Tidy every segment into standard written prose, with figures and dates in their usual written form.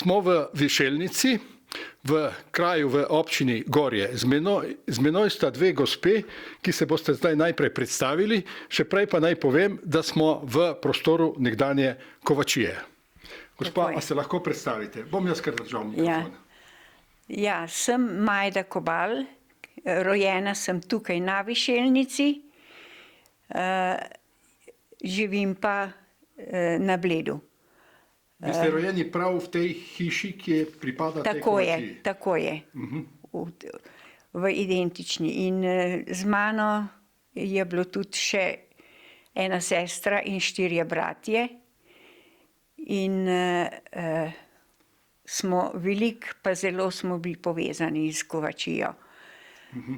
Smo v Višelnici, v kraju v občini Gorje. Z menoj sta dve gospe, ki se boste zdaj najprej predstavili, še prej pa naj povem, da smo v prostoru nekdanje Kovačije. Gospa, a se lahko predstavite? Bom jaz kar držal mikrofon. Ja, sem Majda Kobal, rojena sem tukaj na Višelnici, živim pa na Bledu. Vi ste rojeni prav v tej hiši, ki je pripada tej Kovačiji? Tako je, v identični. In z mano je bilo tudi še ena sestra in 4 bratje. In smo veliko, pa zelo smo bili povezani s Kovačijo.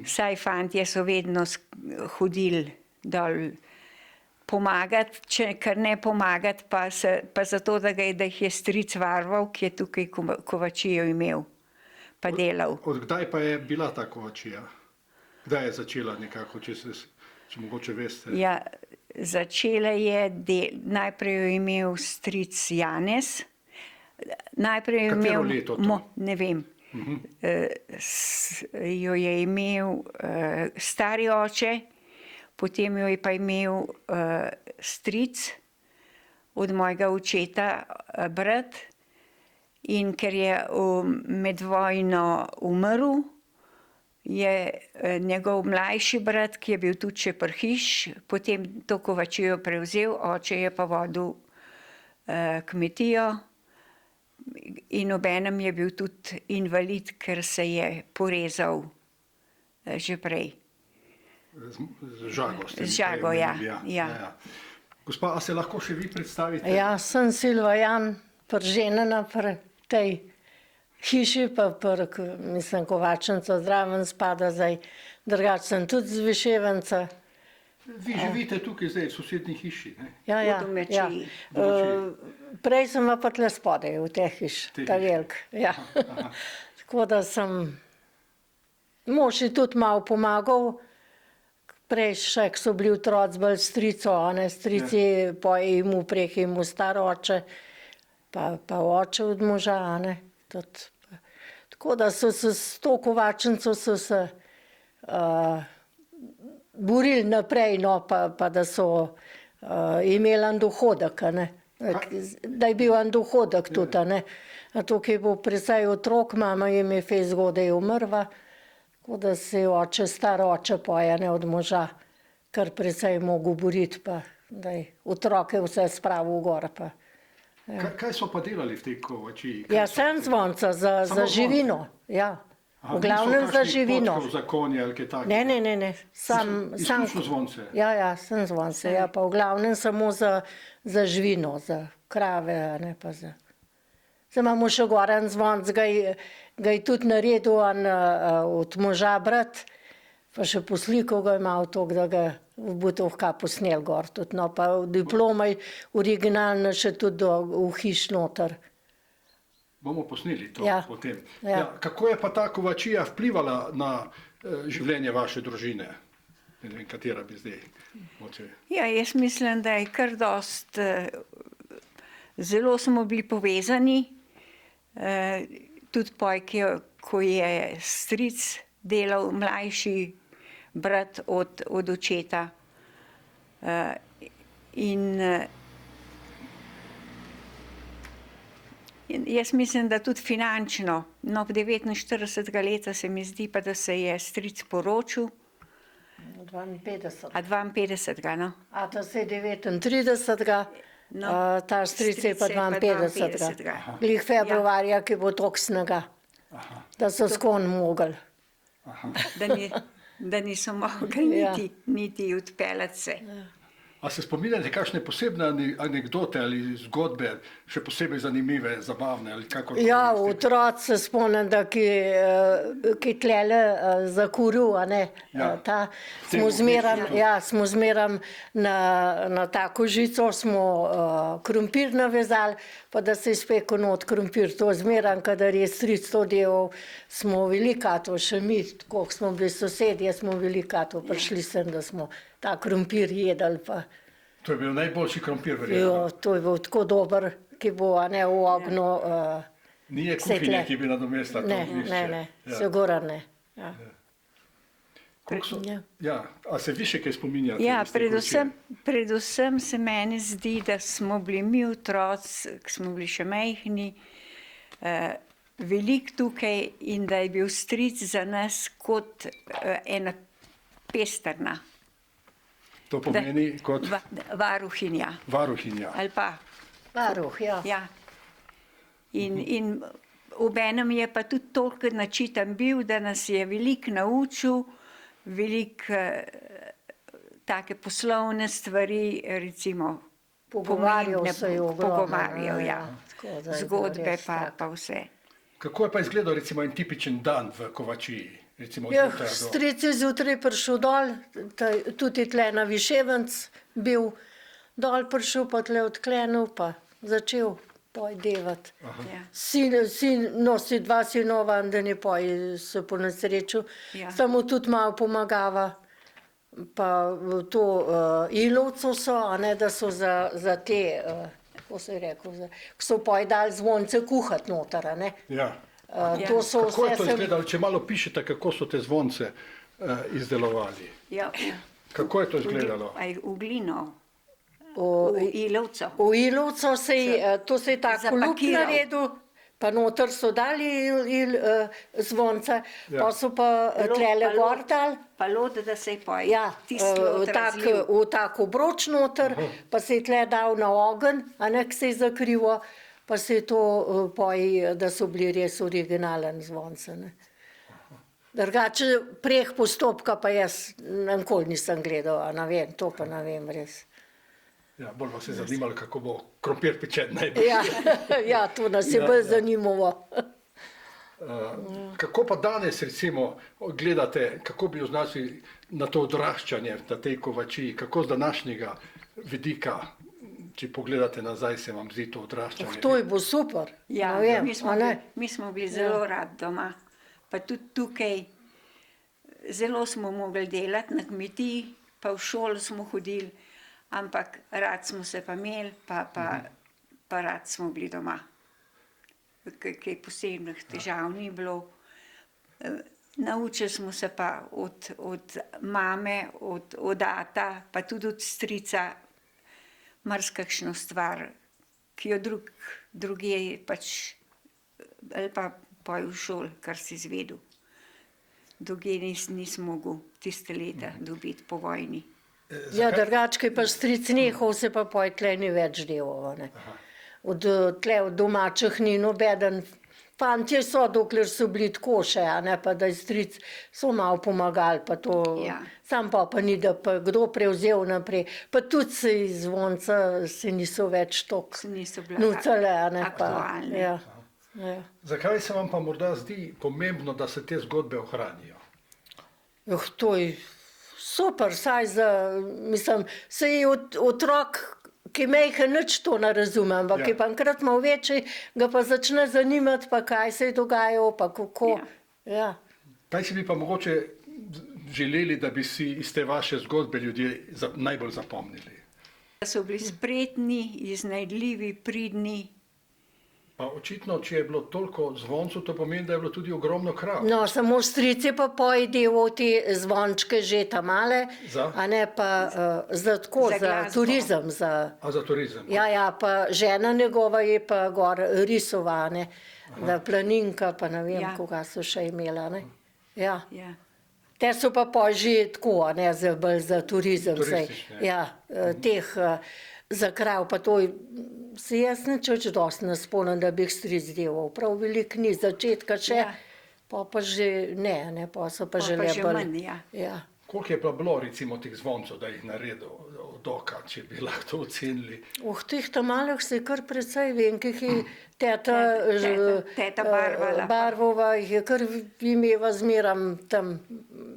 Saj fantje so vedno hodili dol pomagati, kar ne pomagati, pa zato, da jih je stric varoval, ki je tukaj Kovačijo imel, pa delal. Od kdaj pa je bila ta Kovačija? Kdaj je začela nekako, če mogoče veste? Ja, začela je, najprej jo je imel stric Janez. Katero leto to? Ne vem. Jo je imel stari oče, potem jo je pa imel stric od mojega očeta, brat, in ker je med vojno umrl, je njegov mlajši brat, ki je bil tudi še pri hiši, potem to Kovačijo prevzel, oče je pa vodil kmetijo in obenem je bil tudi invalid, ker se je porezal že prej. Z žago, ja. Gospa, a se lahko še vi predstavite? Ja, sem Silva Jan, prženena pri tej hiši, pa mislim, Kovačnica zraven spada zdaj, drugače sem tudi z Viševenca. Vi živite tukaj zdaj, v sosednji hiši, ne? Ja. Prej sem pa tle spodaj, v tej hiši, ta velik. Tako da sem, mož je tudi malo pomagal, prej še, ko so bili otroci bolj strico, strici pa imu prek imu star oče, pa oče od moža, tako da so se s to Kovačnico so se borili naprej, pa da so imeli en dohodek, da je bil en dohodek tudi, tukaj bo presaj otrok, mama jim je fej zgodaj umrla, tako da se je oče, star oče poje, od moža, kar presaj mogel boriti, pa da je otroke vse spravil gor. Kaj so pa delali v tej Kovačiji? Ja, sem zvonca za živino, ja. V glavnem za živino. Niso kakšnih podkov za konje ali kaj takega? Ne. Izključno zvonce? Ja, sem zvonce, ja, pa v glavnem samo za živino, za krave, pa za... Zdaj imamo še gor en zvonc, ga je tudi naredil od moža brat, pa še poslikal ga je malo toliko, da ga v Butovka posnel gor tudi, pa diploma je originalna še tudi v hiš noter. Bomo posneli to potem. Kako je pa ta Kovačija vplivala na življenje vaše družine? Ne vem, katera bi zdaj moče. Ja, jaz mislim, da je kar dost, zelo smo bili povezani, tudi ko je stric delal, mlajši brat od očeta. In jaz mislim, da tudi finančno, 49. leta se mi zdi pa, da se je stric poročil. 52. A 52, no? A to se je 39. Ta stric je pa 52. Glih februarja, ki bo toliko snega, da so skon mogli. Da niso mogli niti odpeljati se. A se spominjate kakšne posebne anekdote ali zgodbe, še posebej zanimive, zabavne ali kako? Ja, otroci se spomnim, da ki tlele zakuril, smo zmeram na tako žico, smo krompir navezali, pa da se je spekel not krompir, to zmeram, kadar je stric to delal, smo velikato, še mi, ko smo bili sosedje, smo velikato prišli sem, da smo ta krompir jedli pa. To je bil najboljši krompir, verjetno. To je bil tako dober, ki bo v ognju Ni je Saj kuhinja, tle. ki bi nadomestila to Ne, ognjišče. ne, ne, Ja. sigurno ne. Ja. Koliko so, Ja. ja. A se vi še kaj spominjate? Ja, iz te količine? predvsem se meni zdi, da smo bili mi otroci, ki smo bili še majhni, veliko tukaj in da je bil stric za nas kot ena pesterna, To pomeni kot varuhinja varuhinja. ali pa. Varuh, ja. Ja. In obenem je pa tudi toliko načitan bil, da nas je veliko naučil, veliko take poslovne stvari, recimo Pogovarjal pomembne se je ogromno, pogovarjal, ne, ja. ja. Tako da je bilo Zgodbe res tako. pa vse. Kako je pa izgledal recimo en tipičen dan v Kovačiji? Recimo od Ja, jutra do- stric je zjutraj prišel dol, tudi tle na Viševenc bil dol prišel, pa tle odklenil, pa začel pojdevati. Ja. No, si dva sinova, da ne poj se po nesreču, Ja. samo tudi malo pomagava. Pa to ilovco so, a ne, da so za te, kako se je rekel, ko so pojdali zvonce kuhati noter, a ne. Ja. To so Kako je vse to sem... izgledalo, če malo pišete, kako so te zvonce izdelovali? Ja, Kako je to izgledalo? v glino, v- v ilovco. V ilovco to se je tako lup Zapakiral. naredil, pa noter so dali zvonce, Ja. pa so pa tlele gor dali. Pa lod, da se je poj. Ja, tisti lod razlil. v tak obroč noter, pa se je tle dal na ogenj, a ne, ki se je zakrivo, pa se je to poj, da so bili res originalen zvonce. Ne. Drugače, preh postopka pa jaz nikoli nisem gledal, a ne vem, to pa ne vem res. Ja, bolj vas je zanimalo, kako bo krompir pečen najbolj. Ja, ja, to nas je Ja, bolj ja. zanimivo. Kako pa danes recimo gledate, kako bi označili na to odraščanje na tej Kovačiji, kako z današnjega vidika, če pogledate nazaj, se vam zdi to odraščanje? To je bo super. Ja, ne vem, mi a ne. mi smo bili zelo rad doma. Pa tudi tukaj zelo smo mogli delati na kmetiji, pa v šolo smo hodili, ampak rad smo se pa imeli, pa rad smo bili doma. Kaj posebnih težav ni bilo. Naučili smo se pa od mame, od ata, pa tudi od strica, marsikakšno stvar, ki jo drugje pač, ali pa poj v šoli, kar si izvedel. Drugje nisem mogel tiste leta dobiti po vojni. Ja, drugače, pa stric nehal, se pa poj tle ni več delal. Ne. Od domačih ni nobeden. Fantje so, dokler so bili tako še, a ne, pa da je stric so malo pomagali, pa to, Ja. sam pa ni, da pa kdo prevzel naprej. Pa tudi se iz zvonca se niso več toliko Niso bile nucale, a ne, pa. aktualne. Ja, ja. Zakaj se vam pa morda zdi pomembno, da se te zgodbe ohranijo? To je super, saj mislim, se je otrok, ki mejhe nič to ne razume, ampak Ja. je pa enkrat malo večji, ga pa začne zanimati, pa kaj se je dogajalo, pa kako. Ja. Kaj si bi pa mogoče želeli, da bi si iz te vaše zgodbe ljudje najbolj zapomnili? Da so bili spretni, iznajdljivi, pridni. Pa očitno, če je bilo toliko zvoncev, to pomeni, da je bilo tudi ogromno krav. No, samo stric je pa pojedeval te zvončke že ta male, Za? a ne pa za tako, Za za glasbo. turizem. A za turizem? Ja, pa žena njegova je pa gor risova, ne, da planinka, pa ne vem, Ja. koga so še imela, ne. Ja. Ja. Te so pa že tako, a ne, bolj za turizem. Saj. Turistične. Ja, teh za krav, pa to se jaz nič dosti ne spomnim, da bi jih stric delal. Prav veliko ni, začetka še, Ja. pa že ne, pa so pa Pol že pa že bolj. manj, ja. Ja. Koliko je pa bilo recimo teh zvoncev, da jih naredil od oka, če bi lahko to ocenili? Teh tamalih se je kar precej, vem, ki jih je teta Teta barvala. Barvova, jih je kar imela zmeram tam.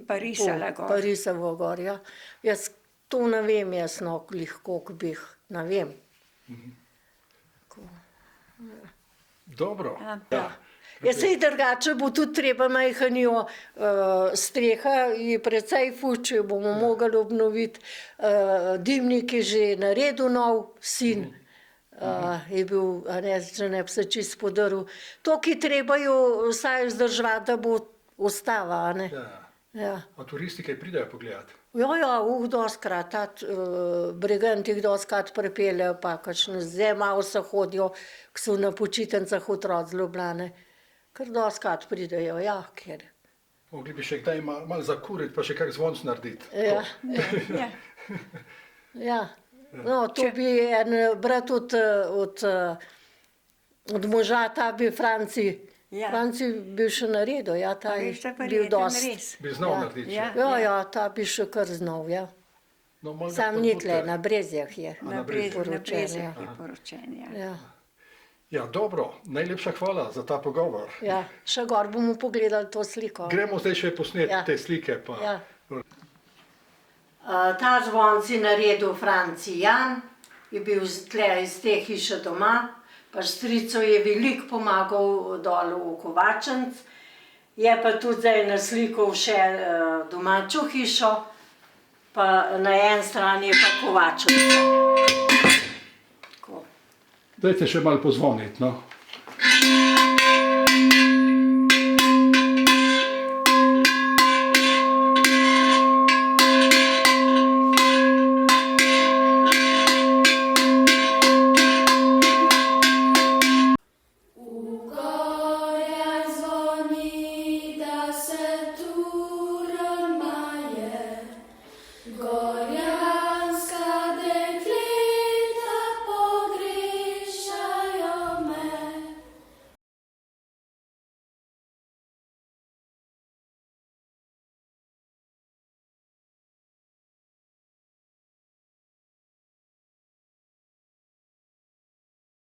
Pa risala gor. Pa risala gor, ja. Jaz to ne vem, jaz no, koliko bi jih, ne vem. Dobro. Ja. Ja, sej drugače bo tudi treba majhnijo streha, je precej fuč, bomo mogli obnoviti. Dimnik je že naredil nov, sin. Je bil, a ne, če ne bi se čist podaril. To, ki treba jo vsaj vzdrževati, da bo ostava, a ne. Ja. Ja. A turisti kaj pridejo pogledati? Ja, doskrat, briganti jih doskrat pripeljejo, pa kakšno zdaj malo se hodijo, ko so na počitnicah otroci z Ljubljane. Kar doskrat pridejo, ja, ker. Mogli bi še kdaj malo zakuriti, pa še kak zvonc narediti. Ja, Ja. ja. No, to bi en brat od moža, ta bi Franci, Ja. Franci bi še naredil, ja, ta je Veš, da pa bil reden dost. res. Bi znal Ja. narediti. Ja. še. Ja, ta bi še kar znal, ja. No, malo ga Sam ni spodbudite. tle, na Brezjah je. Na Brezjah. Brezjah je poročen, ja. Ja, Ja, dobro, najlepša hvala za ta pogovor. ja. Še gor bomo pogledali to sliko. Gremo zdaj še posneti Ja. te slike. Pa. Ja. Ta zvonc je naredil Franci Jan, je bil tle iz te hiše doma, pa strico je veliko pomagal dol v Kovačenc. Je pa tudi zdaj naslikal še domačo hišo, pa na eni strani je pa Kovačenca. Tako. Dajte še malo pozvoniti, no.